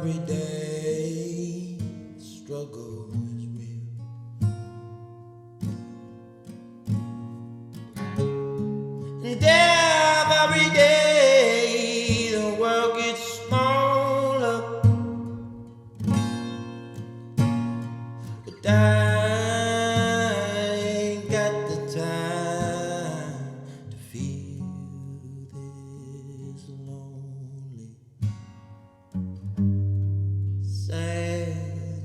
everyday struggle is real. And every day the world gets smaller, but I ain't got the time to feel this lonely, sad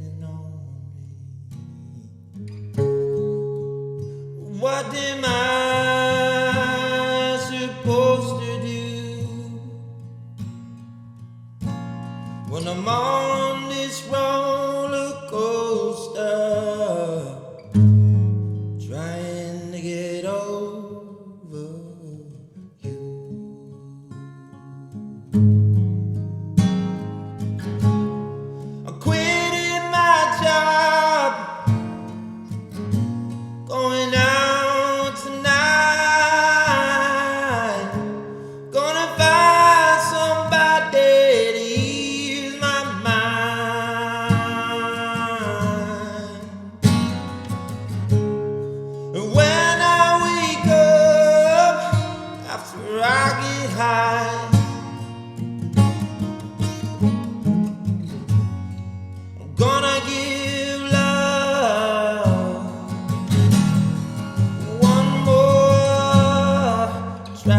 and lonely. What am I supposed to do when I'm on this roller coaster, trying to get over you? I'm quitting my job, going out tonight, gonna find somebody to ease my mind. And when I wake up after I get high, I'm gonna give love one more try.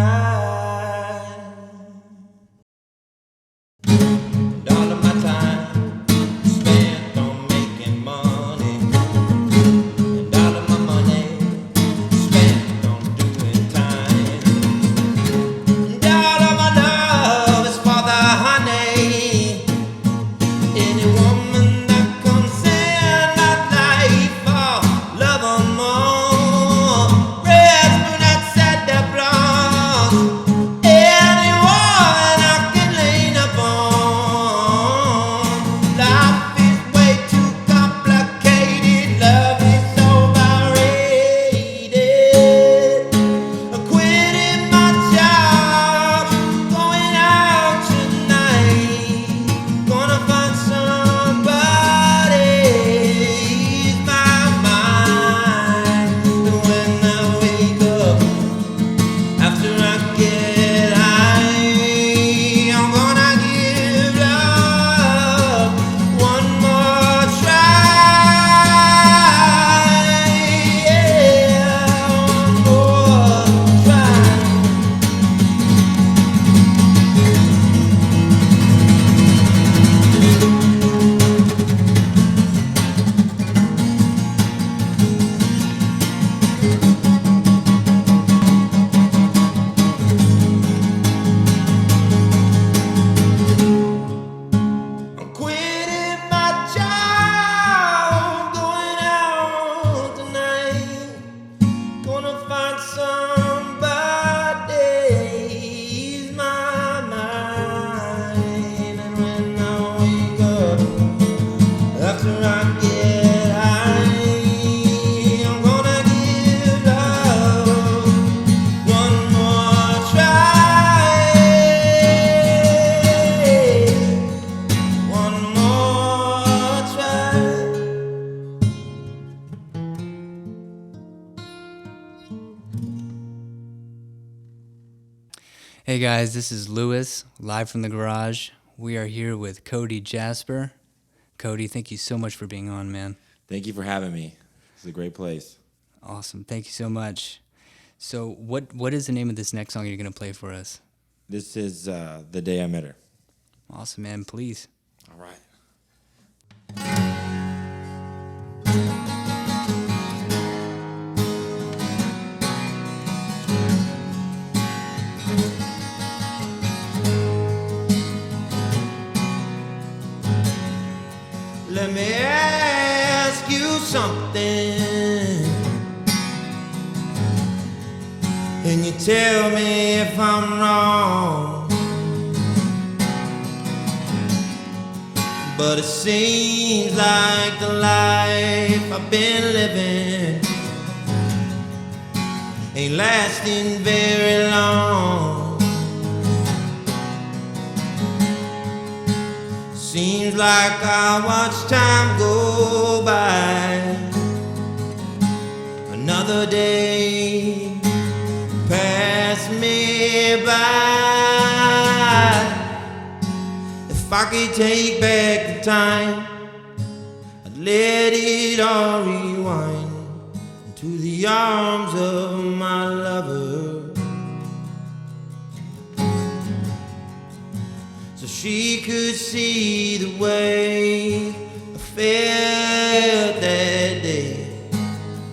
And all of my time spent on making money, and all of my money spent on doing time, and all of my love is for the honey. Any woman that comes in my life, I'll love her more. Red spoon outside the block, any woman I can lean upon. Life is way too complicated, love is overrated. I'm quitting my job, going out tonight, gonna find somebody ease my mind. And when I wake up after I get high, I'm gonna give love one more try. Yeah, one more try. I'm quitting my job, going out tonight, gonna find somebody ease my mind. And when I wake up after I get high, I'm gonna give love one more try. One more try. Hey guys, this is Lewis, live from the garage. We are here with Cody Jasper. Cody, thank you so much for being on, man. Thank you for having me. It's a great place. Awesome. Thank you so much. So what is the name of this next song you're going to play for us? This is The Day I Met Her. Awesome, man. Please. All right. Let me ask you something, and you tell me if I'm wrong. But it seems like the life I've been living ain't lasting very long. Seems like I watch time go by. Another day pass me by. If I could take back the time, I'd let it all rewind into the arms of my lover, so she could see the way I felt that day.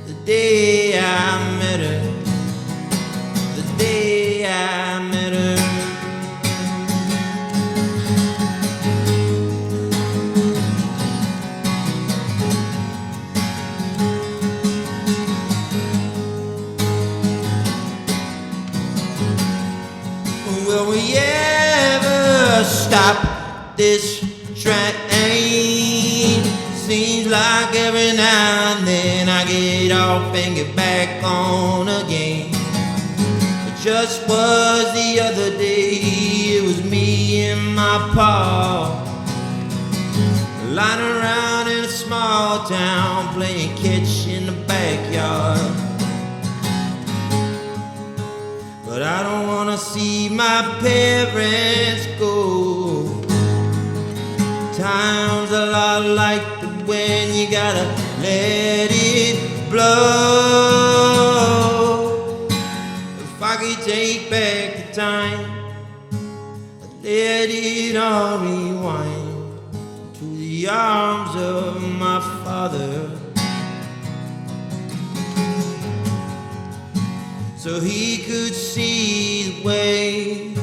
The day I met her, the day I met her. Will we ever stop this train? Seems like every now and then I get off and get back on again. It just was the other day, it was me and my pa, lying around in a small town playing catch in the backyard. But I don't wanna see my parents go. Time's a lot like when you gotta let it blow. If I could take back the time, I'd let it all rewind to the arms of my father, so he could see the way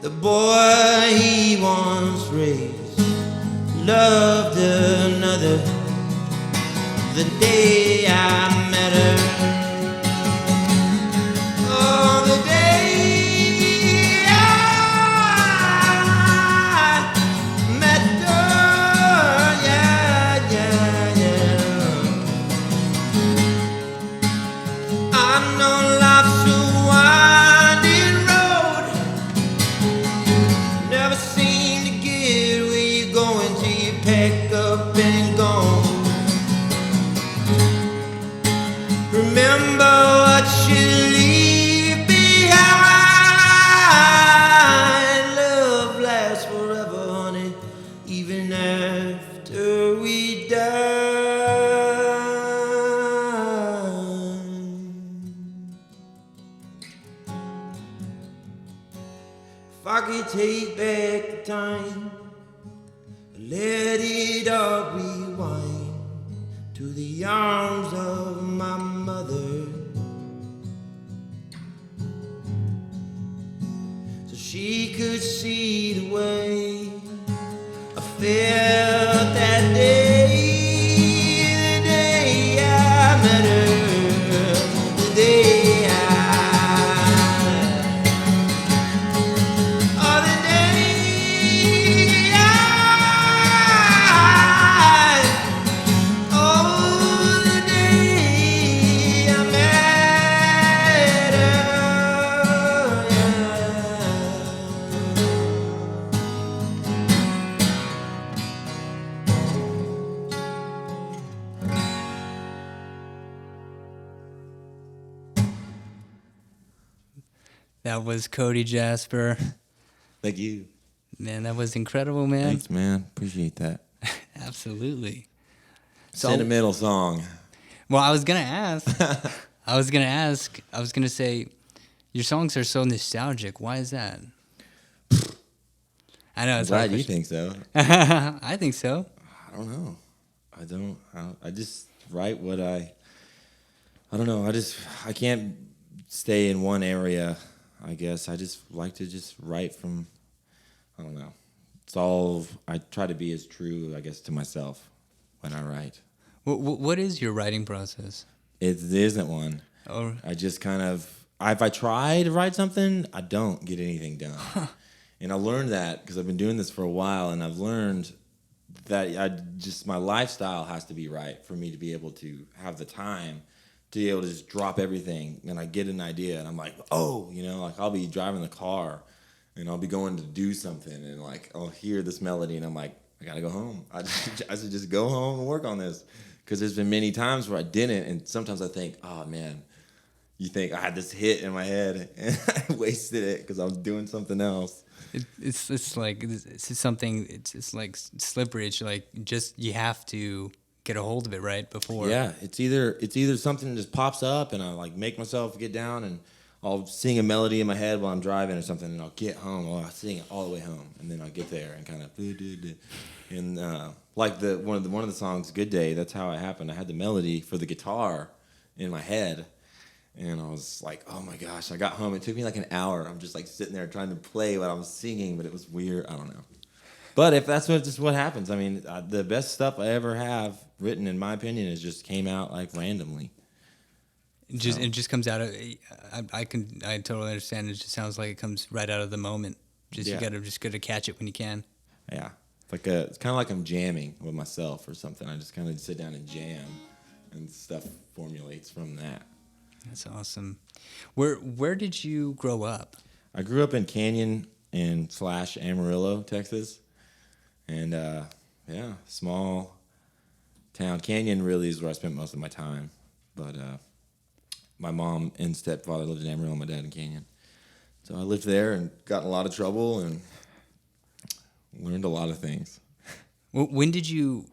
the boy he once raised loved another. The day I met her, oh, the day I met her, yeah, yeah, yeah. I know life's a winding road, never seem to get where you're going till you pack up and gone. Remember what you leave behind. Love lasts forever, honey, even after we die. If I could take back the time, let it all rewind to the arms of my mother, so she could see the way I felt that day. The day I met her, the day oh, the day oh, the day I met her, That was Cody Jasper. Thank you. Man, that was incredible, man. Thanks, man. Appreciate that. Absolutely. So, Sentimental song. well, I was gonna ask. I was gonna say, your songs are so nostalgic. Why is that? I know I'm it's hard glad you question. think so. I think so. I don't know. I just write what I don't know. I can't stay in one area, I guess. I just like to just write from, I don't know. It's all, I try to be as true, I guess, to myself when I write. What is your writing process? It isn't one. Or I just kind of, if I try to write something, I don't get anything done. And I learned that because I've been doing this for a while, and I've learned that my lifestyle has to be right for me to be able to have the time to be able to just drop everything. And I get an idea, and I'm like, oh, like I'll be driving the car, and I'll be going to do something, and like I'll hear this melody, and I'm like, I gotta go home. I should just go home and work on this, because there's been many times where I didn't, and sometimes I think, oh man, you think I had this hit in my head and I wasted it because I was doing something else. It's like it's something. It's like slippery. It's like just you have to get a hold of it right before. Yeah, it's either something that just pops up and I like make myself get down and I'll sing a melody in my head while I'm driving or something, and I'll get home. I'll sing it all the way home, and then I'll get there and kind of and like one of the songs, "Good Day." That's how it happened. I had the melody for the guitar in my head, and I was like, "Oh my gosh!" I got home. It took me like an hour. I'm just like sitting there trying to play what I was singing, but it was weird. I don't know. But if that's just what happens, I mean, the best stuff I ever have written, in my opinion, is just came out like randomly. It just comes out of. I totally understand. It just sounds like it comes right out of the moment. You gotta catch it when you can. Yeah, it's kind of like I'm jamming with myself or something. I just kind of sit down and jam, and stuff formulates from that. That's awesome. Where did you grow up? I grew up in Canyon and / Amarillo, Texas, and small town. Canyon really is where I spent most of my time, but my mom and stepfather lived in Amarillo, my dad in Canyon. So I lived there and got in a lot of trouble and learned a lot of things. When did you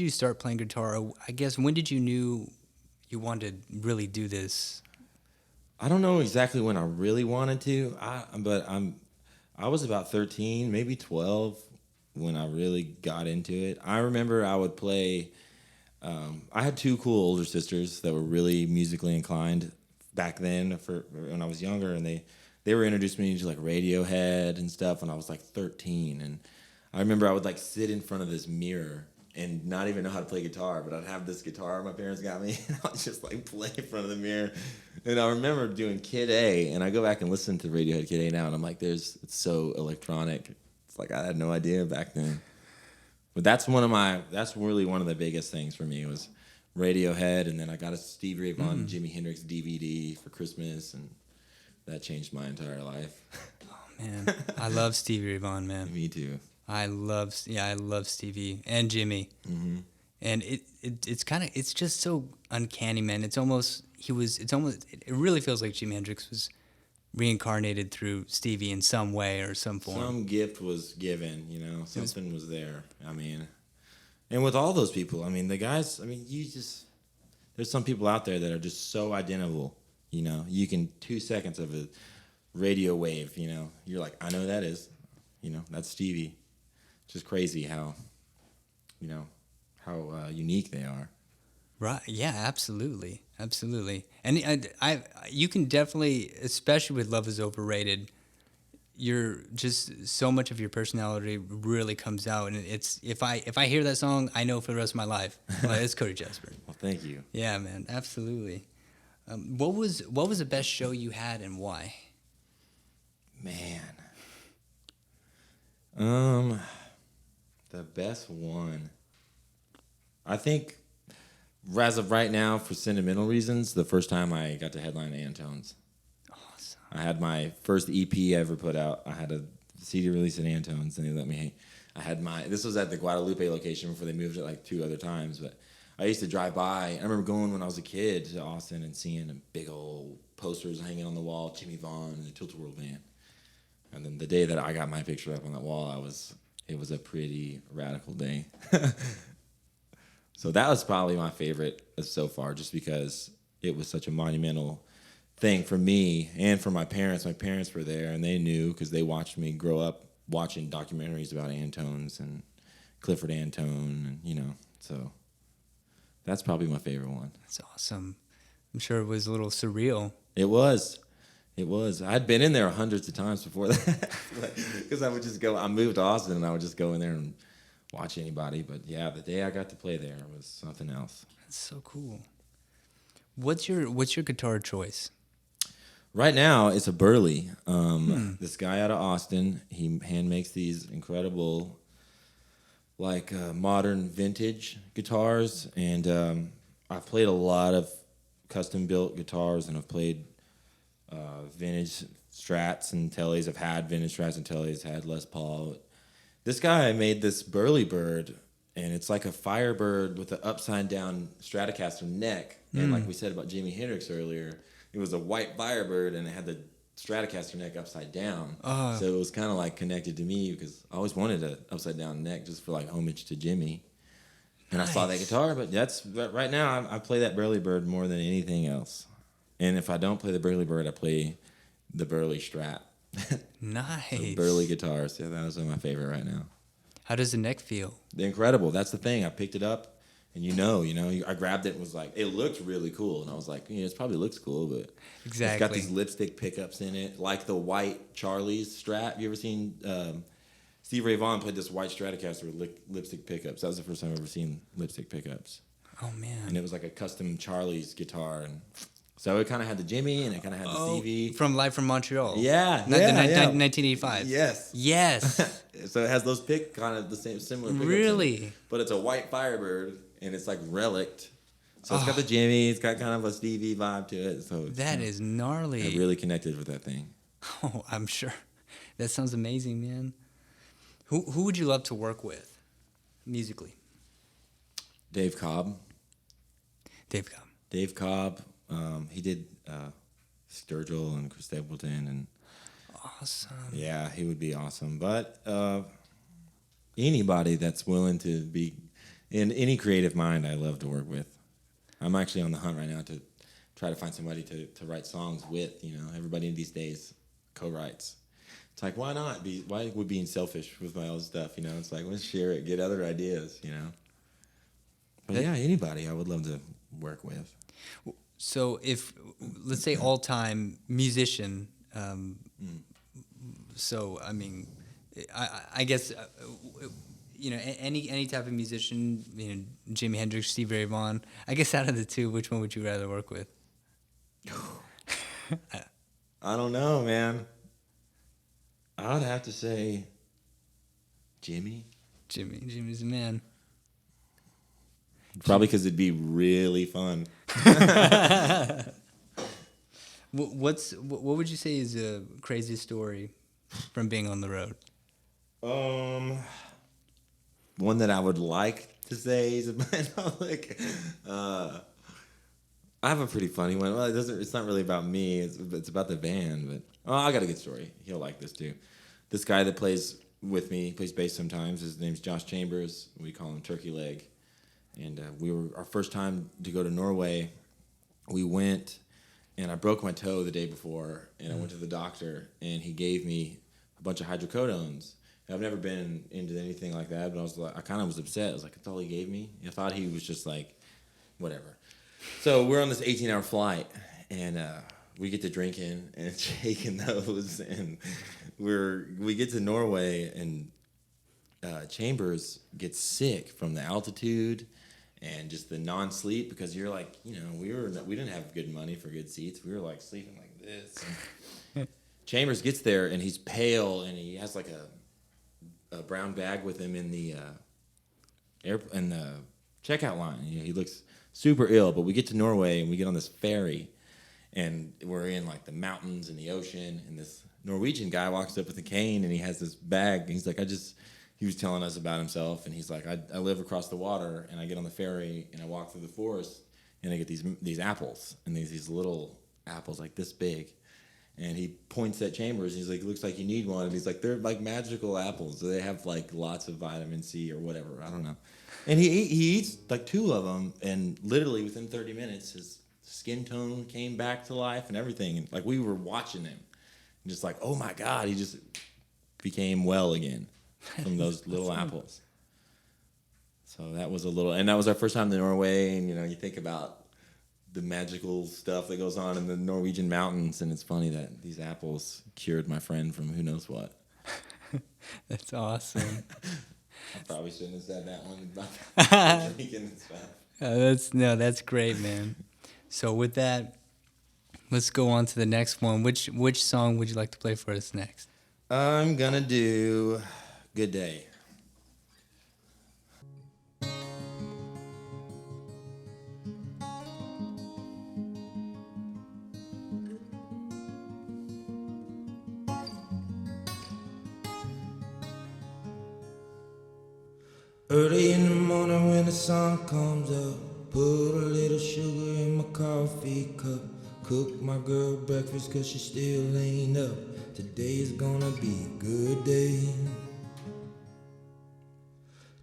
start playing guitar? I guess when did you knew you wanted to really do this? I don't know exactly when I really wanted to, I was about 13, maybe 12 when I really got into it. I remember I would play. I had two cool older sisters that were really musically inclined back then for when I was younger, and they were introducing me to like Radiohead and stuff when I was like 13. And I remember I would like sit in front of this mirror and not even know how to play guitar, but I'd have this guitar my parents got me, and I would just like play in front of the mirror. And I remember doing Kid A, and I go back and listen to Radiohead Kid A now, and I'm like, it's so electronic. It's like I had no idea back then. But that's really one of the biggest things for me was Radiohead, and then I got a Stevie Ray Vaughan and Jimi Hendrix DVD for Christmas, and that changed my entire life. Oh man, I love Stevie Ray Vaughan, man. Me too. I love Stevie and Jimmy. Mm-hmm. And it's just so uncanny, man. It really feels like Jimi Hendrix was reincarnated through Stevie in some way or some form. Some gift was given, something was there. I mean, and with all those people, I mean, the guys, I mean, there's some people out there that are just so identical, you can 2 seconds of a radio wave, you're like, I know who that is, that's Stevie. It's just crazy how unique they are. Right. Yeah, absolutely. And you can definitely, especially with Love Is Overrated, you're just so much of your personality really comes out, and it's if I hear that song, I know for the rest of my life, it's Cody Jasper. Well, thank you. Yeah, man, absolutely. What was the best show you had and why? Man, the best one, I think. As of right now, for sentimental reasons, the first time I got to headline Antone's. Awesome. I had my first EP I ever put out. I had a CD release at Antone's, and they let me. This was at the Guadalupe location before they moved it like 2 other times. But I used to drive by. I remember going when I was a kid to Austin and seeing big old posters hanging on the wall, Jimmy Vaughn and the Tilt-A-Whirl Band. And then the day that I got my picture up on that wall, it was a pretty radical day. So that was probably my favorite so far, just because it was such a monumental thing for me and for my parents. My parents were there, and they knew because they watched me grow up watching documentaries about Antone's and Clifford Antone, and so that's probably my favorite one. That's awesome. I'm sure it was a little surreal. It was. I'd been in there hundreds of times before that, because I would just go. I moved to Austin, and I would just go in there and watch anybody. But yeah, the day I got to play there was something else. That's so cool. What's your guitar choice? Right now, it's a Burley. This guy out of Austin, he hand makes these incredible, modern vintage guitars, and I've played a lot of custom built guitars, and I've played vintage Strats and Tellys. I've had vintage Strats and Tellys, had Les Paul. This guy made this burly bird, and it's like a firebird with an upside down Stratocaster neck. And like we said about Jimi Hendrix earlier, it was a white firebird, and it had the Stratocaster neck upside down. So it was kind of like connected to me because I always wanted an upside down neck just for like homage to Jimmy. And I saw that guitar, but right now I play that burly bird more than anything else. And if I don't play the burly bird, I play the burly Strat. Nice. So burly guitars. Yeah, those are my favorite right now. How does the neck feel? They're incredible. That's the thing. I picked it up, and I grabbed it and was like, it looked really cool. And I was like, it probably looks cool, but exactly. It's got these lipstick pickups in it, like the white Charlie's Strat. You ever seen Steve Ray Vaughan played this white Stratocaster with lipstick pickups? That was the first time I've ever seen lipstick pickups. Oh, man. And it was like a custom Charlie's guitar, and so it kind of had the Jimmy, and it kind of had the Stevie. From Live from Montreal. Yeah, 1985. Yes. So it has those kind of the similar pickups. Really? But it's a white Firebird, and it's like relict. So it's got the Jimmy, it's got kind of a Stevie vibe to it. So that is gnarly. I really connected with that thing. Oh, I'm sure. That sounds amazing, man. Who would you love to work with musically? Dave Cobb. Dave Cobb. He did Sturgill and Chris Stapleton, and awesome. Yeah, he would be awesome. But anybody that's willing to be in any creative mind, I love to work with. I'm actually on the hunt right now to try to find somebody to write songs with. Everybody these days co-writes. It's like, why not? Why would being selfish with my own stuff? It's like, let's share it, get other ideas. But yeah, anybody I would love to work with. So if, let's say, all-time musician, so, I mean, I guess, any type of musician, Jimi Hendrix, Stevie Ray Vaughan, I guess out of the two, which one would you rather work with? I don't know, man. I would have to say Jimmy. Jimmy's the man. Probably because it'd be really fun. What would you say is a crazy story from being on the road? One that I would like to say is like, I have a pretty funny one. Well, it's not really about me. It's about the band. But I got a good story. He'll like this too. This guy that plays with me, plays bass sometimes. His name's Josh Chambers. We call him Turkey Leg. And we were our first time to go to Norway. We went, and I broke my toe the day before, and I went to the doctor, and he gave me a bunch of hydrocodones. And I've never been into anything like that, but I kind of was upset. I was like, that's all he gave me? I thought he was just like, whatever. So we're on this 18-hour flight, and we get to drinking and shaking those, and we get to Norway, and Chambers gets sick from the altitude and just the non-sleep, because you're like, we didn't have good money for good seats. We were like sleeping like this. Chambers gets there, and he's pale, and he has like a brown bag with him in the checkout line. He looks super ill. But we get to Norway, and we get on this ferry, and we're in like the mountains and the ocean, and this Norwegian guy walks up with a cane, and he has this bag, and he's like, he was telling us about himself, and he's like, I live across the water, and I get on the ferry, and I walk through the forest, and I get these apples, and these little apples like this big. And he points at Chambers, and he's like, looks like you need one. And he's like, they're like magical apples. So they have like lots of vitamin C or whatever. I don't know. And he eats like 2 of them, and literally within 30 minutes, his skin tone came back to life and everything. And like we were watching him, and just like, oh my God, he just became well again from those little apples. So that was and that was our first time to Norway. And you think about the magical stuff that goes on in the Norwegian mountains, and it's funny that these apples cured my friend from who knows what. That's awesome. I probably shouldn't have said that one about drinking and stuff. That's great, man. So with that, let's go on to the next one. Which song would you like to play for us next? I'm gonna do Good Day. Early in the morning when the sun comes up, put a little sugar in my coffee cup. Cook my girl breakfast cause she still ain't up. Today's gonna be a good day.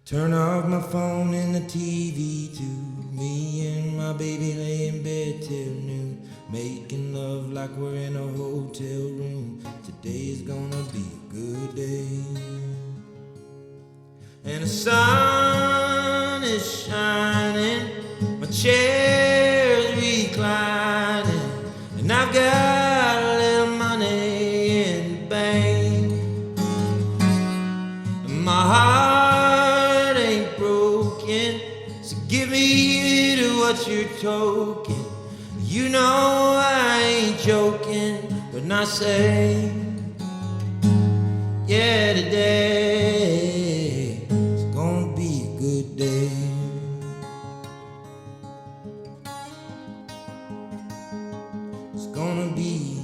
Turn off my phone and the TV too. Me and my baby lay in bed till noon, making love like we're in a hotel room. Today's gonna be a good day. And the sun is shining, my chair's reclining, and I've got a little money in the bank. And my heart ain't broken, so give me to what you're toking. You know I ain't joking when I say, yeah, today day. It's gonna be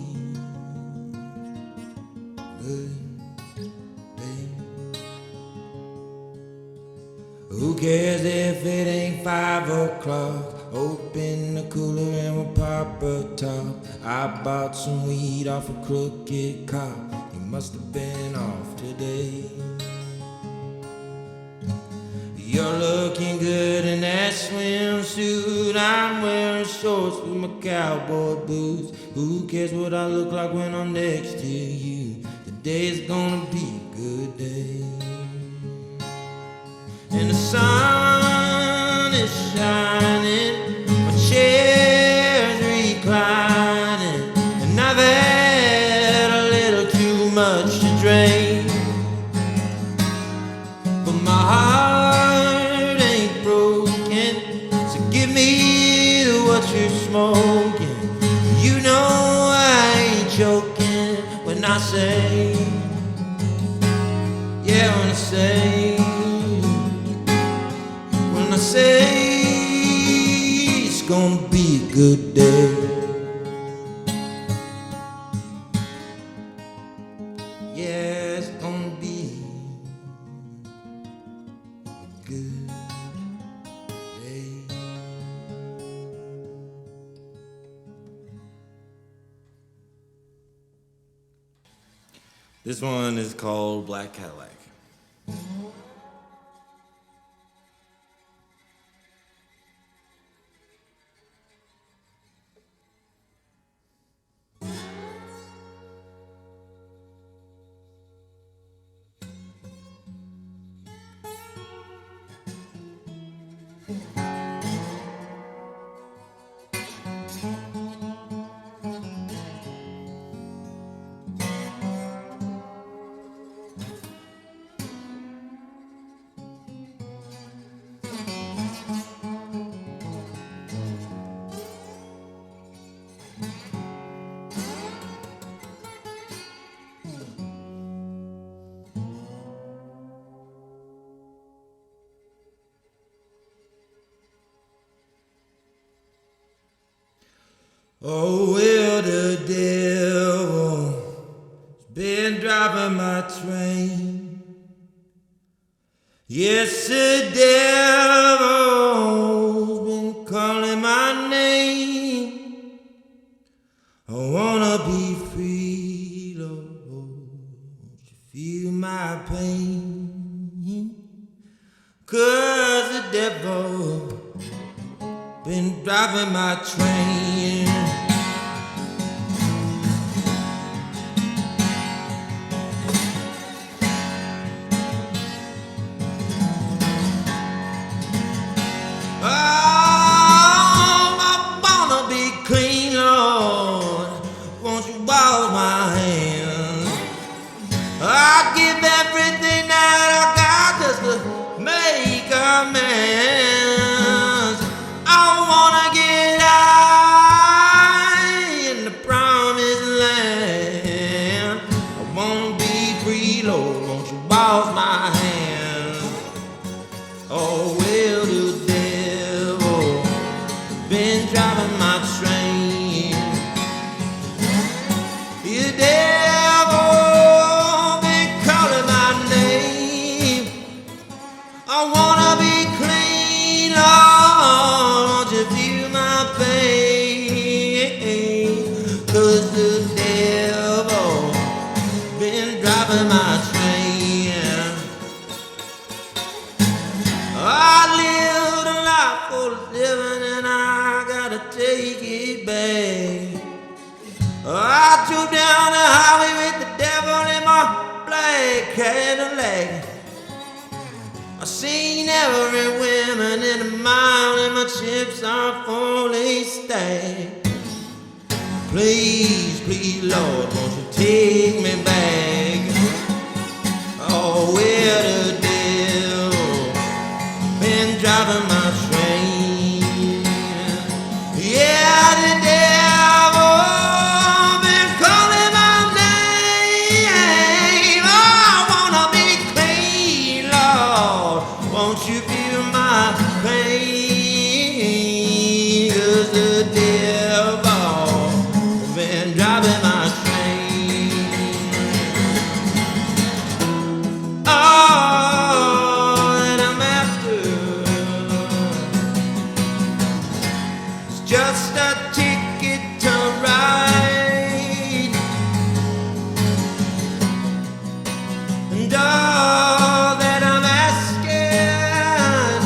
a good day. Who cares if it ain't 5 o'clock? Open the cooler and we'll pop a top. I bought some weed off a crooked cop. He must have been off today. You're looking good in that swimsuit. I'm wearing shorts with my cowboy boots. Who cares what I look like when I'm next to you? Today's gonna be a good day. And the sun is shining, my chair's reclining, and I've had a little too much to drink. But my heart ain't broken, so give me what you're smoking. You know I ain't joking when I say, yeah, when I say it's gonna be a good day. Yeah, it's gonna be a good day. This one is called Black Cadillac. Oh, well, the devil's been driving my train. Yes, the devil's been calling my name. I wanna be free, Lord, won't you feel my pain? 'Cause the devil been driving my train. I wanna be clean, Lord, won't you feel my pain? 'Cause the devil been driving my train. I lived a life full of living and I gotta take it back. I drove down the highway with the devil in my black Cadillac. I seen every woman in a mile and my chips are fully stacked. Please, please, Lord, won't you take me back? Oh, where the devil been driving my train. Yeah, the devil been calling my name. I wanna be clean, Lord, won't you feel my pain? 'Cause the devil been driving my train. All that I'm after is just a ticket to ride, and all that I'm asking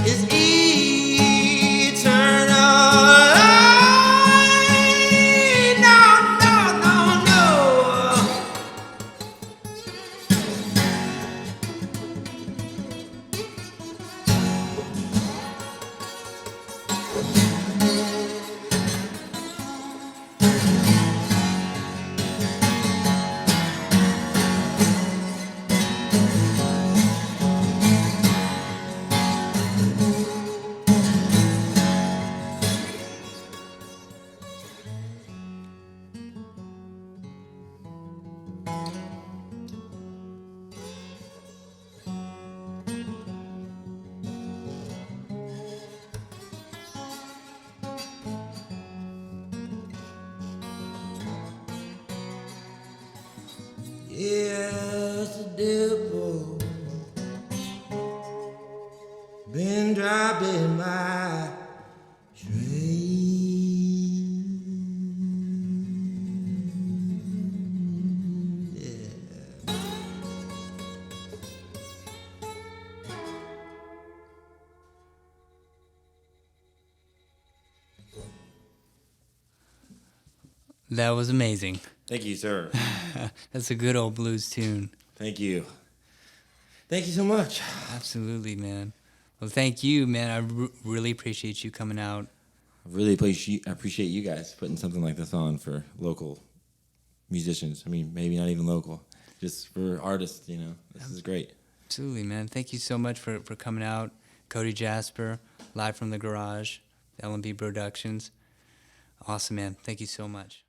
is eternal life. No, no, no, no. Yes, the devil been driving my train. Yeah. That was amazing. Thank you, sir. That's a good old blues tune. Thank you. Thank you so much. Absolutely, man. Well, thank you, man. I really appreciate you coming out. I really appreciate you guys putting something like this on for local musicians. I mean, maybe not even local, just for artists, you know. This is great. Absolutely, man. Thank you so much for coming out. Cody Jasper, live from the garage, LNBbroductions. Awesome, man. Thank you so much.